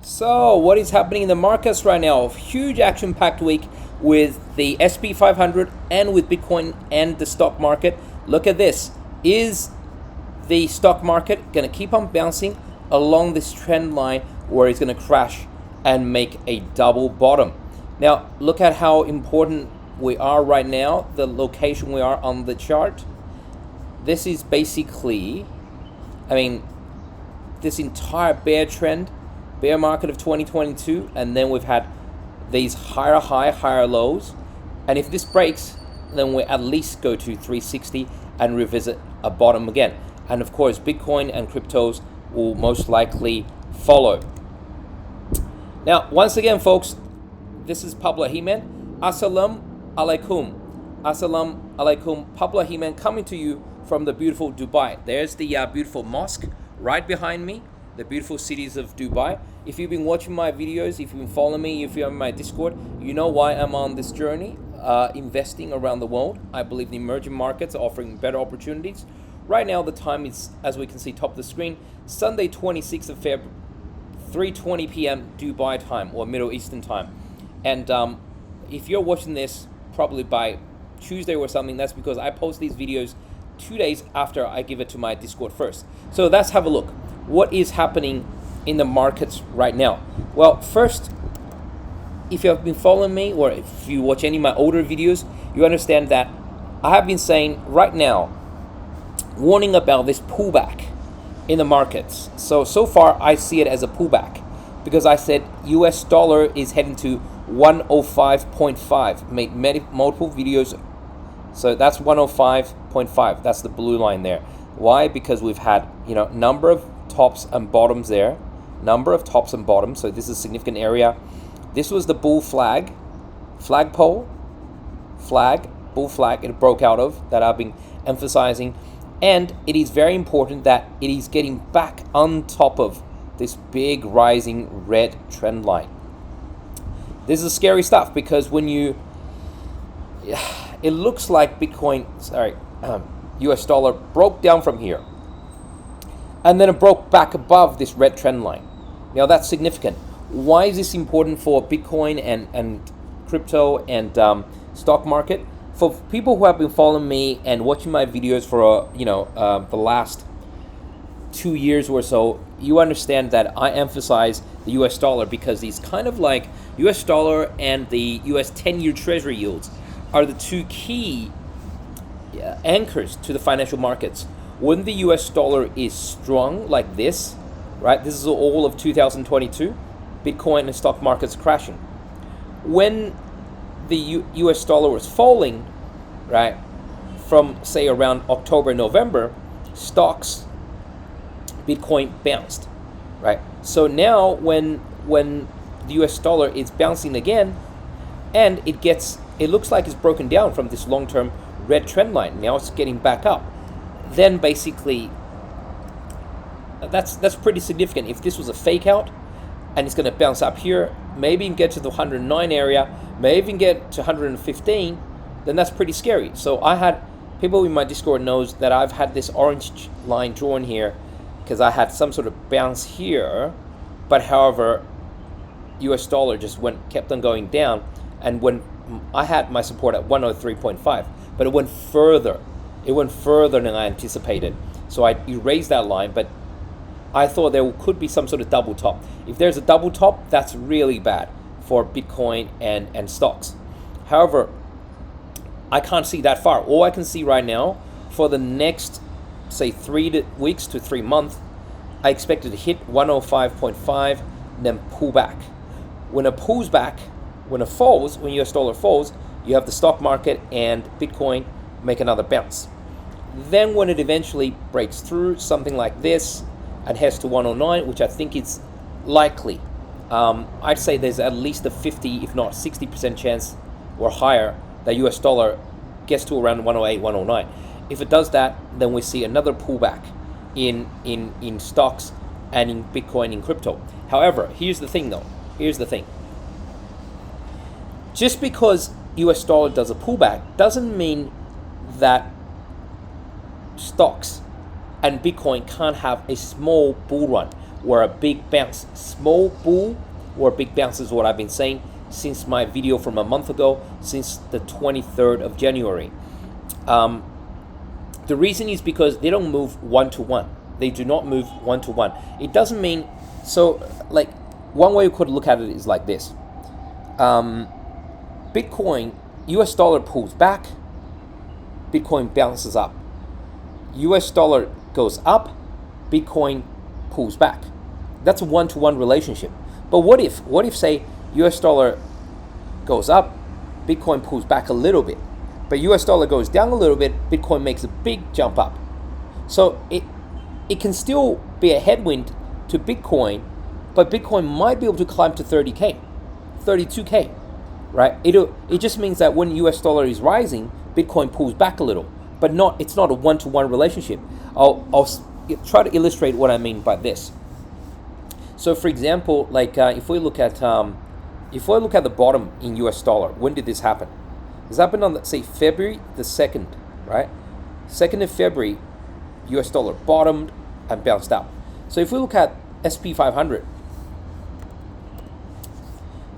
So, what is happening in the markets right now? Huge action-packed week with the SP 500 and with Bitcoin and the stock market. Look at this. Is the stock market going to keep on bouncing along this trend line, or it's going to crash and make a double bottom? Now, look at how important we are right now, the location we are on the chart. This is basically, this entire bear market of 2022, and then we've had these higher high, higher lows. And if this breaks, then we at least go to 360 and revisit a bottom again. And of course, Bitcoin and cryptos will most likely follow. Now, once again, folks, this is Pablo Himan. Assalamu alaikum. Assalamu alaikum. Pablo Himan coming to you from the beautiful Dubai. There's the beautiful mosque right behind me, the beautiful cities of Dubai. If you've been watching my videos, if you've been following me, if you're on my Discord, you know why I'm on this journey, investing around the world. I believe the emerging markets are offering better opportunities. Right now, the time is, as we can see top of the screen, Sunday 26th of February, 3:20 p.m. Dubai time, or Middle Eastern time. And if you're watching this probably by Tuesday or something, that's because I post these videos 2 days after I give it to my Discord first. So let's have a look. What is happening in the markets right now? Well, first, if you have been following me, or if you watch any of my older videos, you understand that I have been saying right now, warning about this pullback in the markets. So far I see it as a pullback, because I said US dollar is heading to 105.5. Made multiple videos. So that's 105.5. That's the blue line there. Why? Because we've had, number of tops and bottoms there. Number of tops and bottoms. So this is a significant area. This was the bull flag. Bull flag it broke out of, that I've been emphasizing. And it is very important that it is getting back on top of this big rising red trend line. This is scary stuff, because when it looks like Bitcoin, US dollar broke down from here, and then it broke back above this red trend line. Now that's significant. Why is this important for Bitcoin and crypto and stock market? For people who have been following me and watching my videos for the last 2 years or so, you understand that I emphasize the US dollar, because these kind of like US dollar and the US 10-year treasury yields are the two key anchors to the financial markets. When the US dollar is strong like this, right? This is all of 2022, Bitcoin and stock markets crashing. When the US dollar was falling, right, from say around October, November, stocks, Bitcoin bounced, right? So now when the US dollar is bouncing again, and it looks like it's broken down from this long-term red trend line. Now it's getting back up. Then basically, that's pretty significant. If this was a fake out and it's going to bounce up here, maybe even get to the 109 area, maybe even get to 115, then that's pretty scary. So I had people in my Discord knows that I've had this orange line drawn here because I had some sort of bounce here, but however, US dollar just kept on going down, and when I had my support at 103.5, but it went further. It went further than I anticipated. So I erased that line, but I thought there could be some sort of double top. If there's a double top, that's really bad for Bitcoin and stocks. However, I can't see that far. All I can see right now, for the next, say, 3 weeks to 3 months, I expect it to hit 105.5 and then pull back. When it pulls back, when US dollar falls, you have the stock market and Bitcoin make another bounce. Then when it eventually breaks through something like this and heads to 109, which I think is likely, I'd say there's at least a 50, if not 60% chance or higher that US dollar gets to around 108, 109. If it does that, then we see another pullback in stocks and in Bitcoin, in crypto. However, here's the thing though. Here's the thing. Just because US dollar does a pullback doesn't mean that stocks and Bitcoin can't have a small bull run. or a big bounce. Small bull or a big bounce is what I've been saying since my video from a month ago, since the 23rd of January. The reason is because they don't move one-to-one. They do not move one-to-one. It doesn't mean, so like one way you could look at it is like this. Bitcoin, US dollar pulls back, Bitcoin bounces up. US dollar goes up, Bitcoin pulls back. That's a one-to-one relationship. But what if say US dollar goes up, Bitcoin pulls back a little bit, but US dollar goes down a little bit, Bitcoin makes a big jump up. So it can still be a headwind to Bitcoin, but Bitcoin might be able to climb to 30K, 32K, right? It just means that when US dollar is rising, Bitcoin pulls back a little, but it's not a one-to-one relationship. I'll try to illustrate what I mean by this. So for example, like if we look at the bottom in US dollar, when did this happen? This happened on, say, February the 2nd, right? 2nd of February, US dollar bottomed and bounced up. So if we look at SP 500,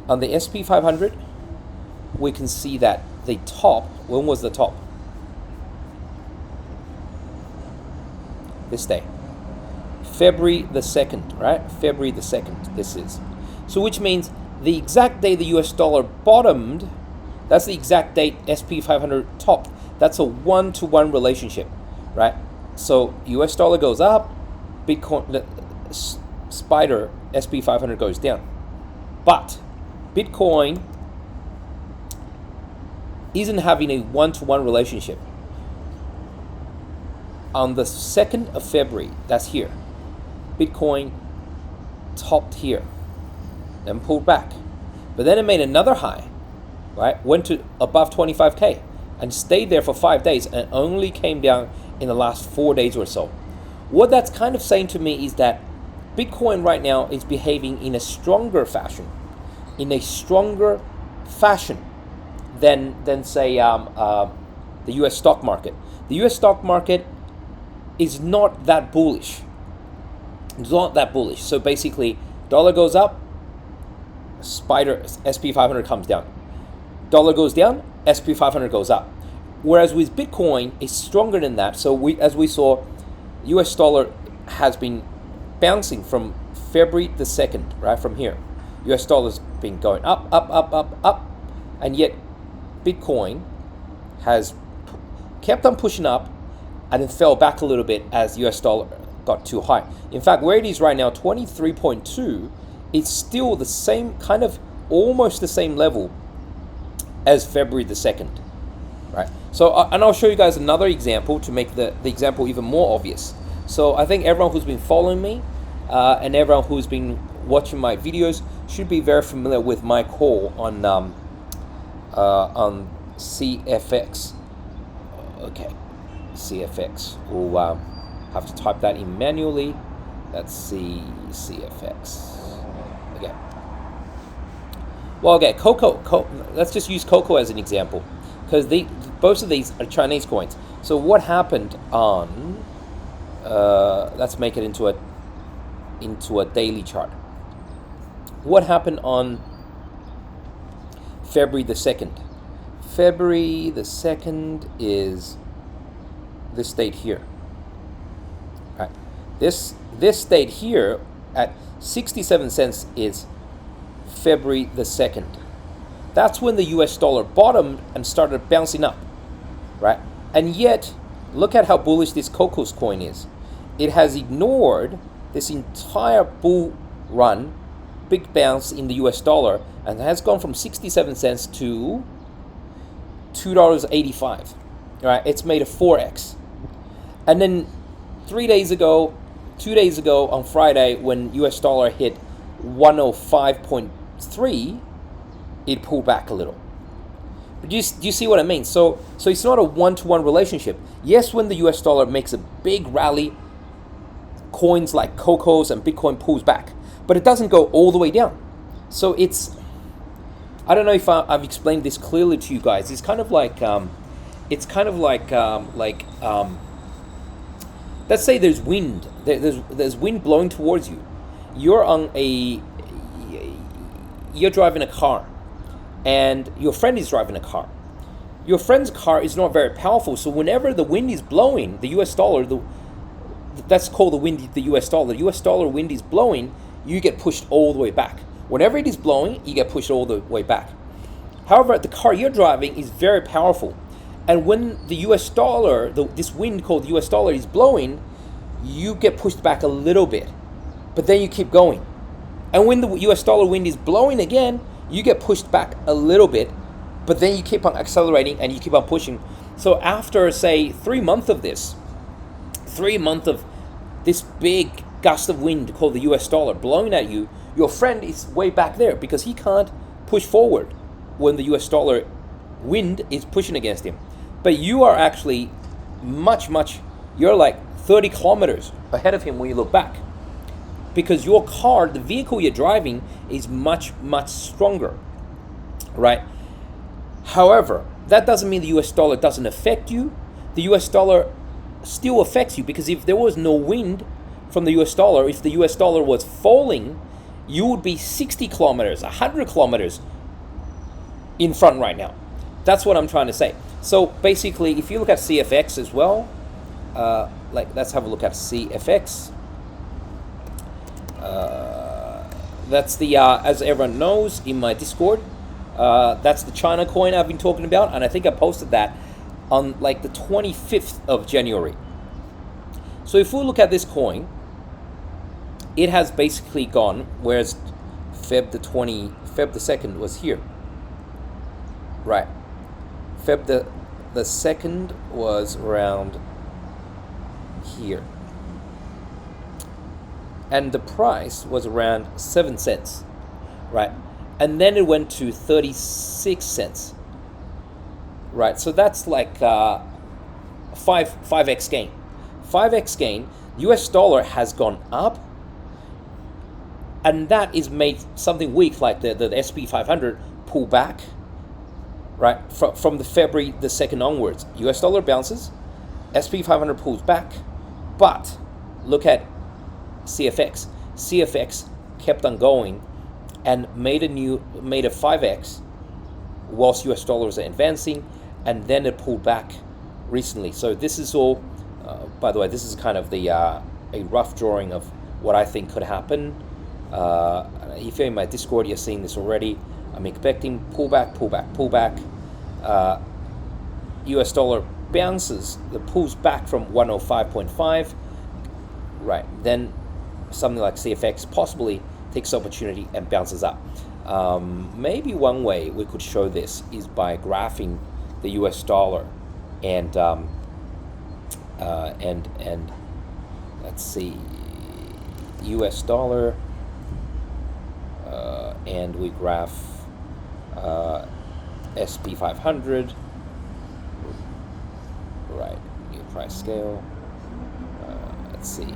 on the SP 500, we can see that the top, when was the top? This day. February the 2nd, right? February the 2nd, this is. So which means the exact day the US dollar bottomed, that's the exact date SP 500 topped. That's a one-to-one relationship, right? So US dollar goes up, Bitcoin, the spider SP 500 goes down. But Bitcoin isn't having a one-to-one relationship. On the 2nd of February, that's here, Bitcoin topped here, then pulled back. But then it made another high, right? Went to above 25K and stayed there for 5 days and only came down in the last 4 days or so. What that's kind of saying to me is that Bitcoin right now is behaving in a stronger fashion, than say the US stock market. The US stock market is not that bullish. It's not that bullish. So basically, dollar goes up, spider SP 500 comes down. Dollar goes down, SP 500 goes up. Whereas with Bitcoin, it's stronger than that. So as we saw, US dollar has been bouncing from February the 2nd, right, from here. US dollar's been going up, and yet Bitcoin has kept on pushing up and then fell back a little bit as US dollar got too high. In fact, where it is right now, 23.2, it's still the same, kind of almost the same level as February the 2nd, right? So, and I'll show you guys another example to make the example even more obvious. So I think everyone who's been following me and everyone who's been watching my videos should be very familiar with my call on CFX. Okay, CFX. We'll have to type that in manually. That's CFX. Okay. Well, okay, Coco. Let's just use Coco as an example, because both of these are Chinese coins. So what happened on? Let's make it into a daily chart. What happened on February the 2nd? February the 2nd is this date here. Right. This date here at 67 cents is February the 2nd. That's when the US dollar bottomed and started bouncing up, right? And yet, look at how bullish this Coco's coin is. It has ignored this entire bull run, big bounce in the US dollar, and has gone from 67 cents to $2.85, right? It's made a 4x. And then 2 days ago on Friday, when US dollar hit 105.3, it pulled back a little. But do you see what I mean? So it's not a one-to-one relationship. Yes, when the US dollar makes a big rally, coins like Coco's and Bitcoin pulls back, but it doesn't go all the way down. So I don't know if I've explained this clearly to you guys. It's kind of like, let's say there's wind. There's wind blowing towards you, you're driving a car, and your friend is driving a car. Your friend's car is not very powerful, so whenever the wind is blowing, the US dollar, that's called the wind, the US dollar. The US dollar wind is blowing, you get pushed all the way back. Whenever it is blowing, you get pushed all the way back. However, the car you're driving is very powerful. And when the US dollar, this wind called the US dollar is blowing, you get pushed back a little bit. But then you keep going. And when the US dollar wind is blowing again, you get pushed back a little bit, but then you keep on accelerating and you keep on pushing. So after, say, 3 months of this, 3 months of this big gust of wind called the US dollar blowing at you, your friend is way back there because he can't push forward when the US dollar wind is pushing against him. But you are actually you're like 30 kilometers ahead of him when you look back, because your car, the vehicle you're driving, is much stronger, right? However, that doesn't mean the US dollar doesn't affect you. The US dollar still affects you, because if there was no wind from the US dollar, if the US dollar was falling, you would be 60 kilometers, 100 kilometers in front right now. That's what I'm trying to say. So basically, if you look at CFX as well, let's have a look at CFX. That's the, as everyone knows in my Discord, that's the China coin I've been talking about, and I think I posted that on like the 25th of January. So if we look at this coin, it has basically gone, whereas Feb the 2nd was here, right? Feb the 2nd was around here, and the price was around 7 cents, right? And then it went to 36 cents, right? So that's like 5x gain. 5x gain. US dollar has gone up, and that is made something weak, like the SP 500 pull back, right? From the February the 2nd onwards, US dollar bounces, SP 500 pulls back, but look at CFX. CFX kept on going and made a 5x whilst US dollars are advancing, and then it pulled back recently. So this is all, by the way, this is kind of the a rough drawing of what I think could happen. If you're in my Discord, you're seeing this already. I'm expecting pullback. US dollar bounces, it pulls back from 105.5, right? Then something like CFX possibly takes opportunity and bounces up. Maybe one way we could show this is by graphing the US dollar and let's see, US dollar, and we graph SP 500, right? New price scale. Let's see.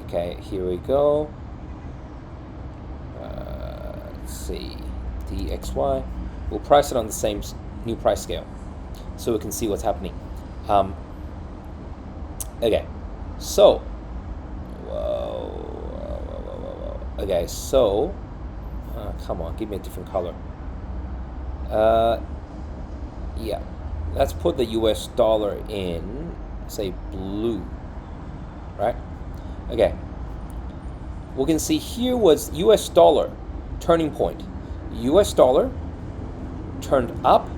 Okay, here we go. Let's see, DXY. We'll price it on the same new price scale, so we can see what's happening. Okay, so, okay, so, come on, give me a different color. Yeah, let's put the US dollar in, say, blue, right? Okay, we can see here was US dollar turning point. US dollar turned up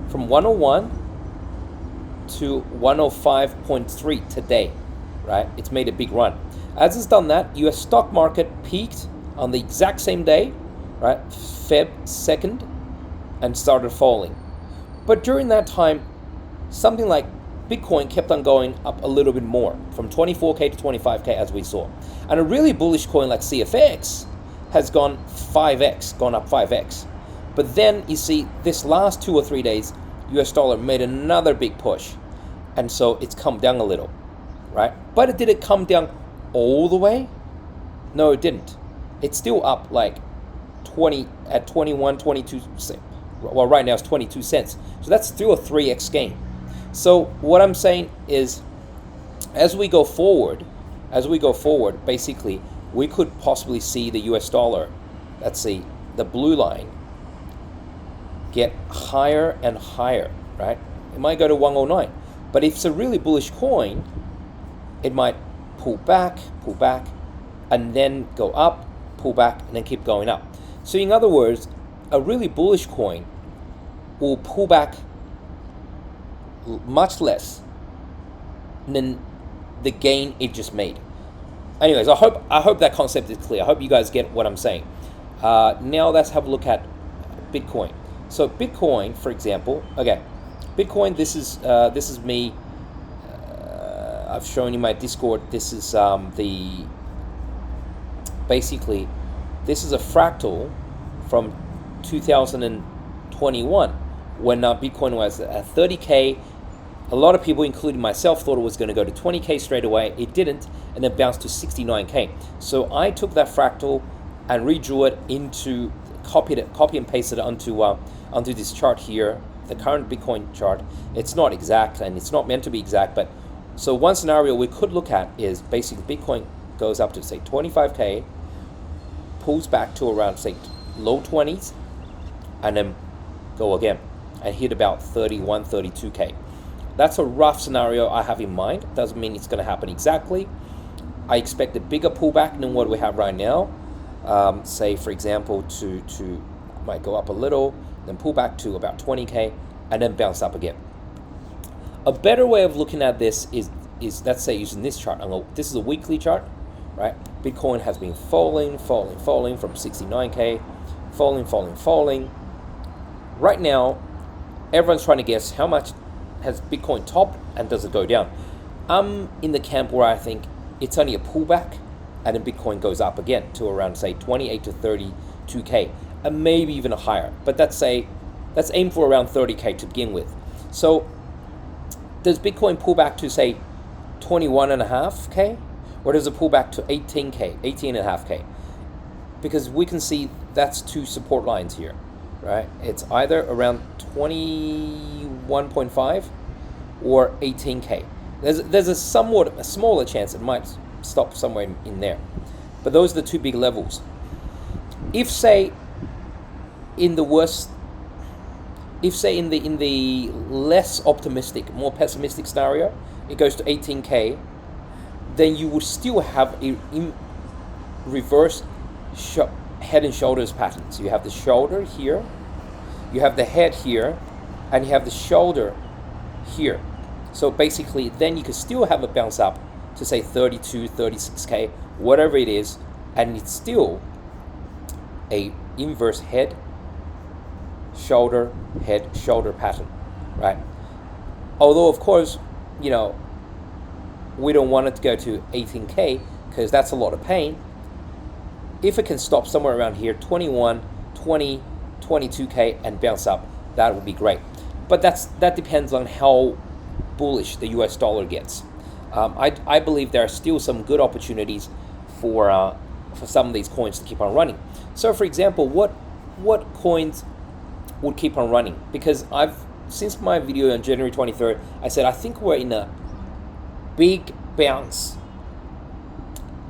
from 101 to 105.3 today, right? It's made a big run. As it's done that, US stock market peaked on the exact same day, right? Feb 2nd, and started falling. But during that time, something like Bitcoin kept on going up a little bit more, from 24K to 25K as we saw. And a really bullish coin like CFX has gone up 5x. But then you see this last 2 or 3 days, US dollar made another big push. And so it's come down a little, right? But did it come down all the way? No, it didn't. It's still up like 21, 22 cents. Well, right now it's 22 cents. So that's still a 3x gain. So what I'm saying is, as we go forward, as we go forward, basically, we could possibly see the US dollar, let's see, the blue line, get higher and higher, right? It might go to 109. But if it's a really bullish coin, it might pull back, and then go up, pull back, and then keep going up. So in other words, a really bullish coin will pull back much less than the gain it just made. Anyways, I hope that concept is clear. I hope you guys get what I'm saying. Now let's have a look at Bitcoin. So Bitcoin, for example, okay, Bitcoin. This is me. I've shown you my Discord. This is basically this is a fractal from 2021 when Bitcoin was at 30K. A lot of people, including myself, thought it was going to go to 20K straight away. It didn't, and then bounced to 69K. So I took that fractal and redrew it into, copy and pasted it onto this chart here, the current Bitcoin chart. It's not exact, and it's not meant to be exact, but so one scenario we could look at is basically Bitcoin goes up to say 25K, pulls back to around say low 20s, and then go again and hit about 31, 32K. That's a rough scenario I have in mind. Doesn't mean it's going to happen exactly. I expect a bigger pullback than what we have right now. Say, for example, to might go up a little, then pull back to about 20K, and then bounce up again. A better way of looking at this is let's say using this chart. This is a weekly chart, right? Bitcoin has been falling from 69K, falling. Right now, everyone's trying to guess how much has Bitcoin topped and does it go down. I'm in the camp where I think it's only a pullback and then Bitcoin goes up again to around say 28 to 32K and maybe even higher. But let's aim for around 30K to begin with. So does Bitcoin pull back to say 21.5K or does it pull back to 18K, 18.5K? Because we can see that's two support lines here, right? It's either around 21.5 or 18K. There's a smaller chance it might stop somewhere in there. But those are the two big levels. If say in the less optimistic, more pessimistic scenario, it goes to 18K, then you would still have a reverse head and shoulders pattern. So you have the shoulder here, you have the head here, and you have the shoulder here. So basically, then you could still have a bounce up to say 32, 36K, whatever it is, and it's still a inverse head, shoulder pattern, right? Although, of course, we don't want it to go to 18K because that's a lot of pain. If it can stop somewhere around here, 21, 20, 22K and bounce up, that would be great. But that depends on how bullish the US dollar gets. I believe there are still some good opportunities for some of these coins to keep on running. So, for example, what coins would keep on running? Because since my video on January 23rd, I said I think we're in a big bounce.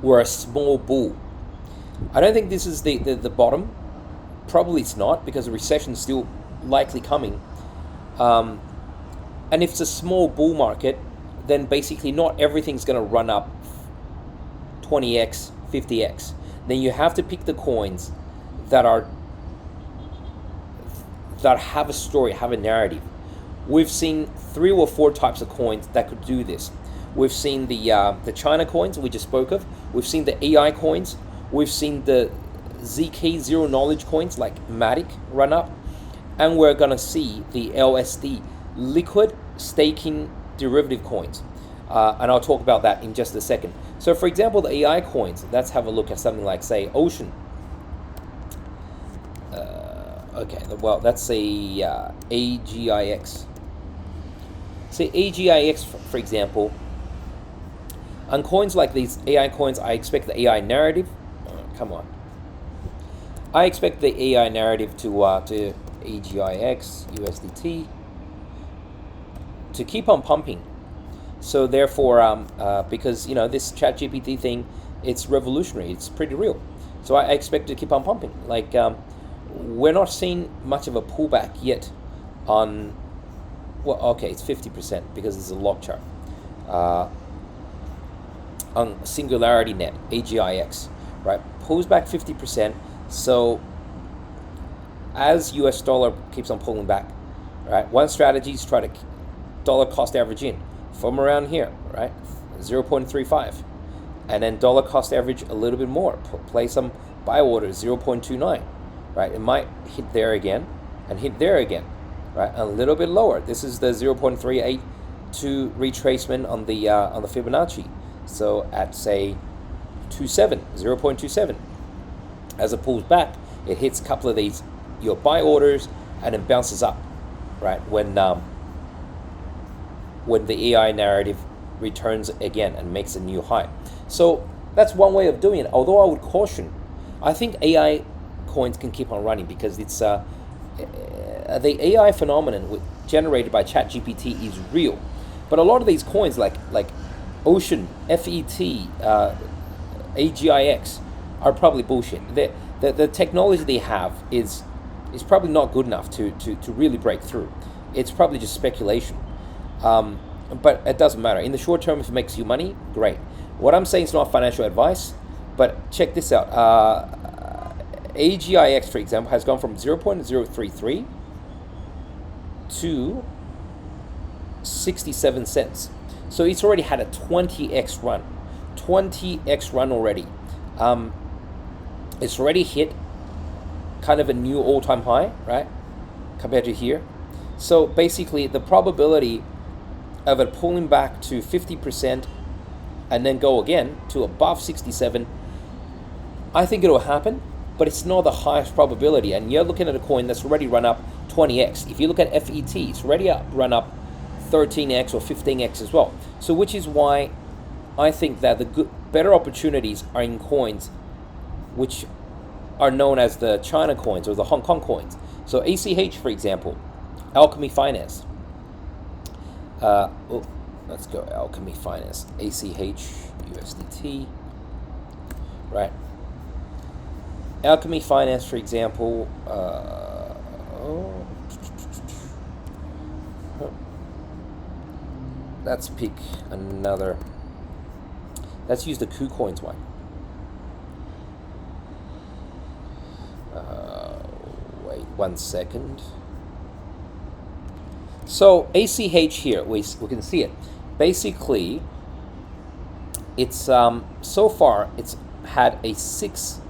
We're a small bull. I don't think this is the bottom. Probably it's not, because the recession is still likely coming. And if it's a small bull market, then basically not everything's going to run up 20x, 50x. Then you have to pick the coins that have a story, have a narrative. We've seen 3 or 4 types of coins that could do this. We've seen the China coins we just spoke of. We've seen the AI coins. We've seen the ZK, zero knowledge coins like Matic run up. And we're going to see the LSD, liquid staking derivative coins. And I'll talk about that in just a second. So for example, the AI coins, let's have a look at something like, say, Ocean. Okay, well, that's a AGIX. Say AGIX, for example. On coins like these AI coins, I expect the AI narrative. Come on. I expect the AI narrative to AGIX, USDT, to keep on pumping. So therefore, because this ChatGPT thing, it's revolutionary. It's pretty real. So I expect it to keep on pumping. Like we're not seeing much of a pullback yet on. Well, okay, it's 50% because it's a log chart. On Singularity Net, AGIX, right? Pulls back 50%. So as US dollar keeps on pulling back, right? One strategy is try to dollar cost average in from around here, right? 0.35. And then dollar cost average a little bit more. Play some buy orders, 0.29, right? It might hit there again and hit there again, right? A little bit lower. This is the 0.382 retracement on the Fibonacci. So at say 0.27, as it pulls back, it hits a couple of these your buy orders and then bounces up, right? When the AI narrative returns again and makes a new high. So that's one way of doing it. Although I would caution, I think AI coins can keep on running because it's the AI phenomenon generated by ChatGPT is real. But a lot of these coins like Ocean, FET, AGIX are probably bullshit. The technology they have is probably not good enough to really break through. It's probably just speculation. But it doesn't matter. In the short term, if it makes you money, great. What I'm saying is not financial advice, but check this out. AGIX, for example, has gone from 0.033 to 67 cents. So it's already had a 20x run. 20x run already. It's already hit kind of a new all-time high, right? Compared to here. So basically, the probability of it pulling back to 50% and then go again to above 67, I think it'll happen, but it's not the highest probability. And you're looking at a coin that's already run up 20x. If you look at FET, it's already run up 13x or 15x as well. So which is why I think that the better opportunities are in coins which are known as the China coins or the Hong Kong coins. So ACH, for example, Alchemy Finance. Let's go Alchemy Finance, ACH, USDT, right? Alchemy Finance, for example, let's pick another. Let's use the KuCoins one. Wait 1 second. So ACH here, we can see it. Basically, it's so far it's had a 6x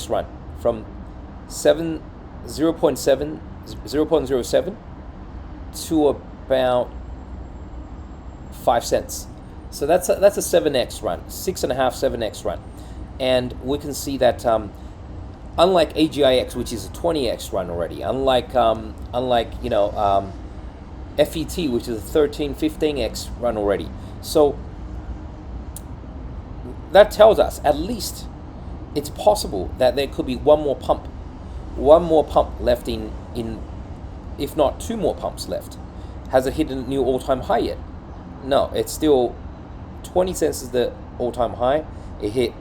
run from 0.07 to about 5 cents. So that's a 7x run, 6.5, 7x run, and we can see that unlike AGIX, which is a 20x run already, unlike FET, which is a 13, 15x run already. So that tells us at least it's possible that there could be one more pump left in if not two more pumps left. Has it hit a new all-time high yet? No, it's still 20 cents is the all-time high. It hit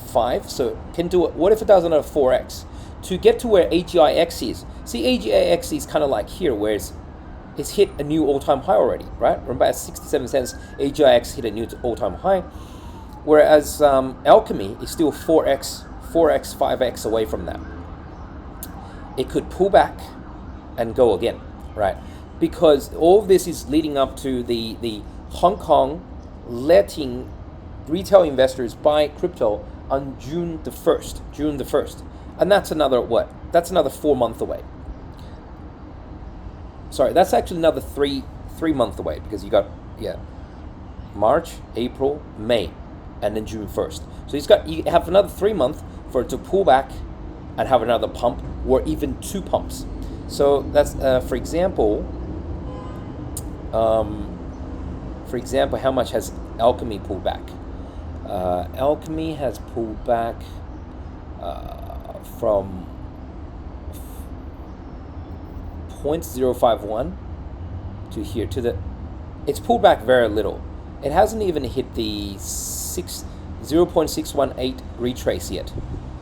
5, so it can do it. What if it does another 4x to get to where AGIX is? See, AGIX is kind of like here, where it's hit a new all-time high already, right? Remember, at 67 cents, AGIX hit a new all-time high, whereas Alchemy is still 4x, 5x away from that. It could pull back and go again, right? Because all of this is leading up to the Hong Kong letting retail investors buy crypto on June the 1st. And that's another what? That's another 4 months away. Sorry, that's actually another three months away, because you got March, April, May, and then June 1st. So you have another 3 months for it to pull back and have another pump, or even 2 pumps. So that's for example, how much has Alchemy pulled back? Alchemy has pulled back from 0.051 to here, to the it's pulled back very little. It hasn't even hit the 0.618 retrace yet,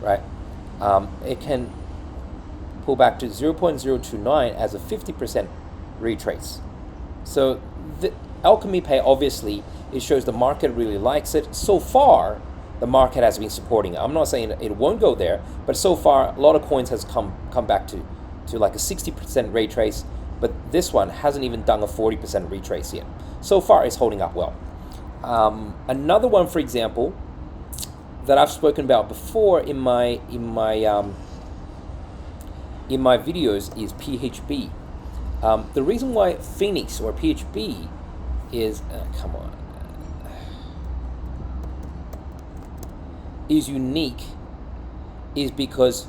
right? It can pull back to 0.029 as a 50% retrace. So the Alchemy Pay, obviously, it shows the market really likes it. So far, the market has been supporting it. I'm not saying it won't go there, but so far, a lot of coins has come back to like a 60% retrace, but this one hasn't even done a 40% retrace yet. So far, it's holding up well. Another one, for example, that I've spoken about before in my videos is PHB. The reason why Phoenix or PHB is is unique is because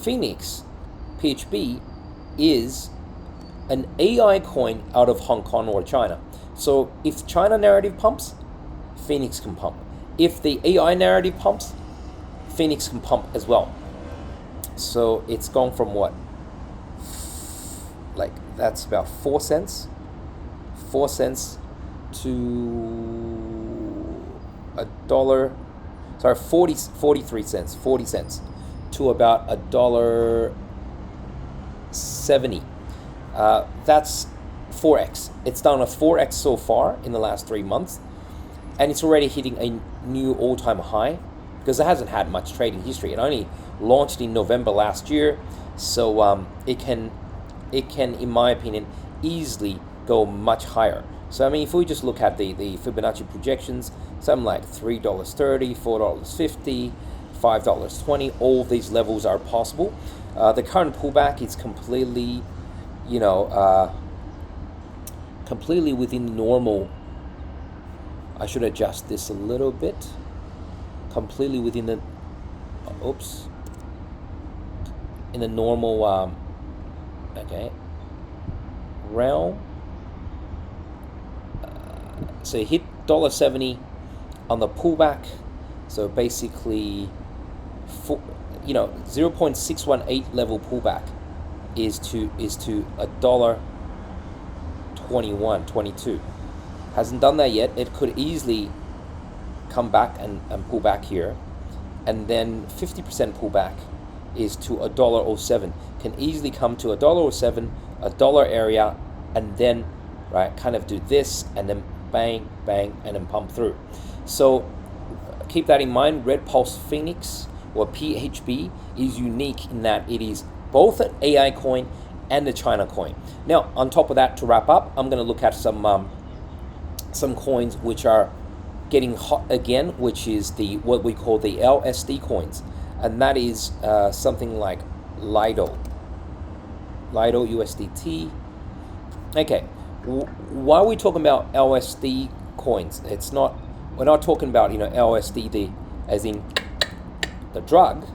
Phoenix PHB is an AI coin out of Hong Kong or China. So if China narrative pumps, Phoenix can pump. If the AI narrative pumps, Phoenix can pump as well. So it's gone from what? Like that's about 4 cents. 4 cents to $1. Sorry, 43 cents, 40 cents to about $1.70. That's 4x. It's done a 4x so far in the last 3 months, and it's already hitting a new all-time high because it hasn't had much trading history. It only launched in November last year, so it can, in my opinion, easily go much higher. So I mean, if we just look at the Fibonacci projections, something like $3.30, $4.50, $5.20, all of these levels are possible. The current pullback is completely, completely within the normal. I should adjust this a little bit. Completely within the, in the normal, realm. So it hit $1.70 on the pullback. So basically, 0.618 level pullback is to $1.21, 22. Hasn't done that yet. It could easily come back and pull back here, and then 50% pullback is to $1.07. Can easily come to $1.07, $1 area, and then kind of do this, and then bang, bang, and then pump through. So keep that in mind. Red Pulse Phoenix, or PHB, is unique in that it is both an AI coin and a China coin. Now, on top of that, to wrap up, I'm going to look at some coins which are getting hot again, which is what we call the LSD coins, and that is something like Lido USDT. Okay. Why are we talking about LSD coins? We're not talking about LSD as in the drug.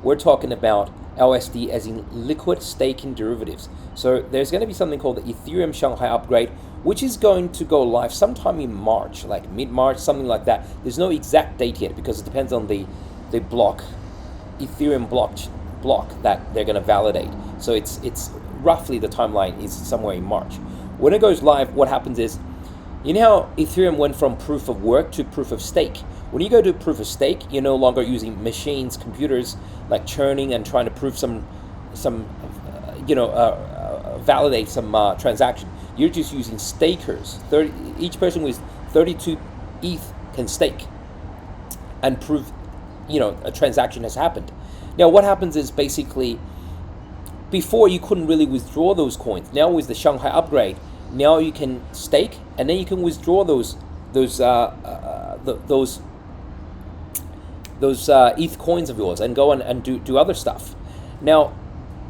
We're talking about LSD as in liquid staking derivatives. So there's going to be something called the Ethereum Shanghai upgrade, which is going to go live sometime in March, like mid-March, something like that. There's no exact date yet because it depends on the Ethereum block that they're going to validate. So it's roughly, the timeline is somewhere in March. When it goes live, what happens is, how Ethereum went from proof of work to proof of stake. When you go to proof of stake, you're no longer using machines, computers, like churning and trying to prove validate some transaction. You're just using stakers. Each person with 32 ETH can stake and prove, a transaction has happened. Now, what happens is basically, before you couldn't really withdraw those coins. Now with the Shanghai upgrade, now you can stake and then you can withdraw those ETH coins of yours and go and do other stuff. Now,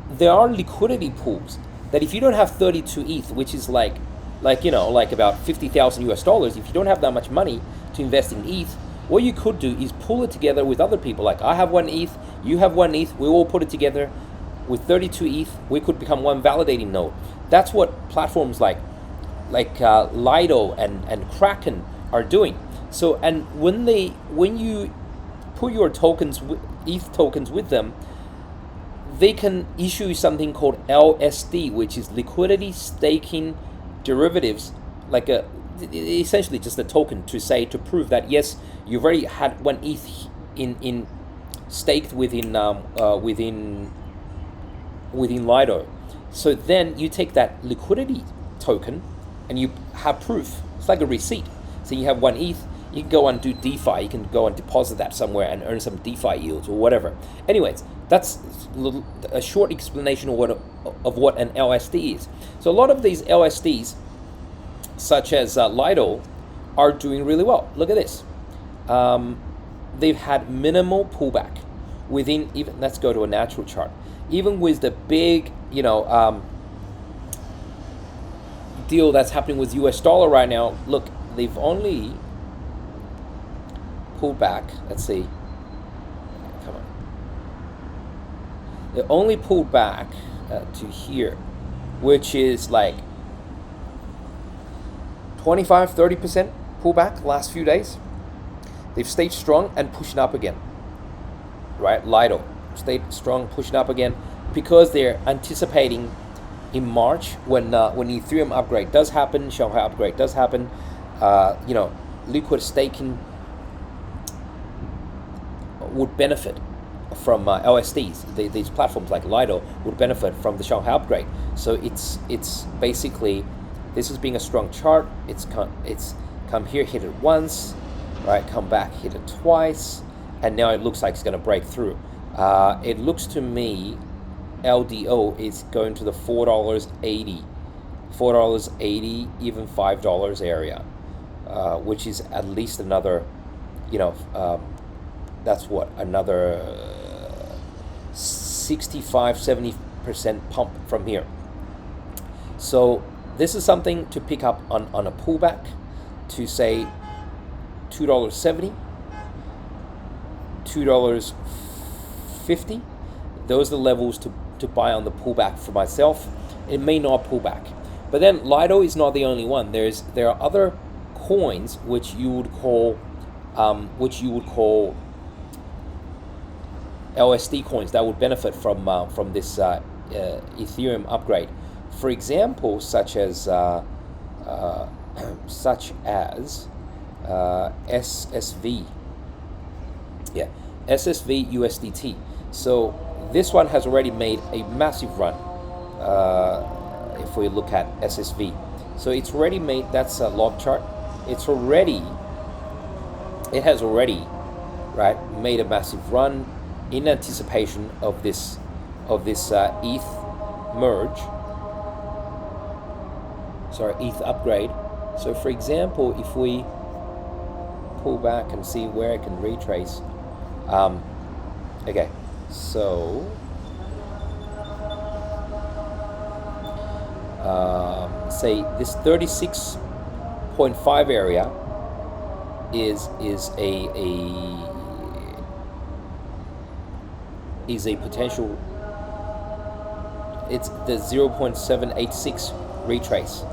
there are liquidity pools that if you don't have 32 ETH, which is like about $50,000 US, if you don't have that much money to invest in ETH, what you could do is pull it together with other people. Like, I have 1 ETH, you have 1 ETH, we all put it together. With 32 ETH, we could become one validating node. That's what platforms like Lido and Kraken are doing. So, and when you put your tokens, ETH tokens with them, they can issue something called LSD, which is liquidity staking derivatives, like essentially just a token to prove that yes, you've already had one ETH in staked within Lido. So then you take that liquidity token and you have proof. It's like a receipt. So you have one ETH. You can go and do DeFi. You can go and deposit that somewhere and earn some DeFi yields or whatever. Anyways, that's a short explanation of what an LSD is. So a lot of these LSDs, such as Lido, are doing really well. Look at this. They've had minimal pullback within even. Let's go to a natural chart. Even with the big, deal that's happening with US dollar right now, look, they've only pulled back. Let's see. Come on. They only pulled back to here, which is like 25-30% pullback last few days. They've stayed strong and pushing up again. Right? Lido stayed strong, pushing up again, because they're anticipating in March when the Ethereum upgrade does happen, Shanghai upgrade does happen, liquid staking would benefit from LSDs. These platforms like Lido would benefit from the Shanghai upgrade. So it's basically, this is being a strong chart. It's come here, hit it once, right? Come back, hit it twice, and now it looks like it's going to break through. It looks to me LDO is going to the $4.80, even $5 area, which is at least another, that's what, another 65-70% pump from here. So this is something to pick up on a pullback to say $2.70, $2.50. Those are the levels to buy on the pullback for myself. It may not pull back, but then Lido is not the only one. There are other coins which you would call LSD coins that would benefit from this Ethereum upgrade. For example, such as SSV, SSV USDT. So this one has already made a massive run. If we look at SSV, so it's already made. That's a log chart. It has already, right, made a massive run in anticipation of this ETH merge. Sorry, ETH upgrade. So for example, if we pull back and see where it can retrace, okay, so say this 36.5 area is a potential. It's the 0.786 retrace,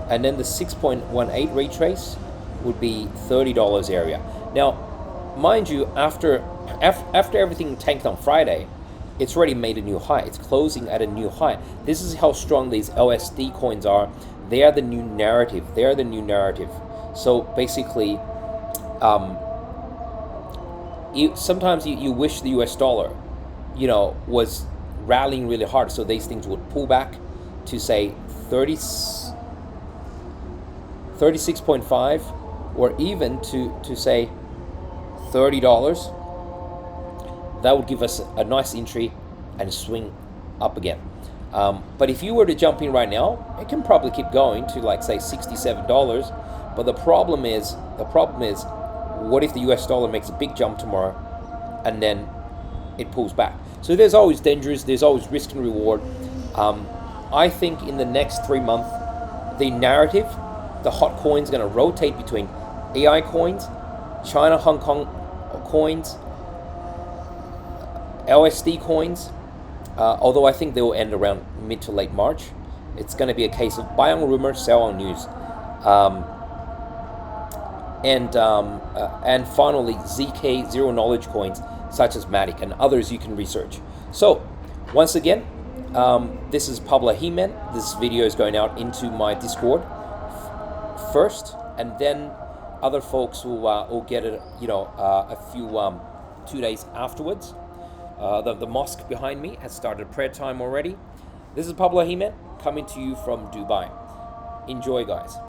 and then the 6.18 retrace would be $30 area. Now, mind you, after everything tanked on Friday, it's already made a new high. It's closing at a new high. This is how strong these LSD coins are. They are the new narrative. So basically, sometimes you wish the US dollar, was rallying really hard, so these things would pull back to say 36.5, or even to say $30. That would give us a nice entry and swing up again. But if you were to jump in right now, it can probably keep going to like say $67. But the problem is, what if the US dollar makes a big jump tomorrow and then it pulls back? So there's always dangers, there's always risk and reward. I think in the next 3 months, the narrative, the hot coins, going to rotate between AI coins, China, Hong Kong coins, LSD coins, although I think they will end around mid to late March. It's going to be a case of buy on rumor, sell on news. And finally, ZK, zero knowledge coins, such as Matic and others you can research. So, once again, this is Pablo He-Man. This video is going out into my Discord first, and then other folks will get it, a few 2 days afterwards. The mosque behind me has started prayer time already. This is Pablo coming to you from Dubai. Enjoy, guys.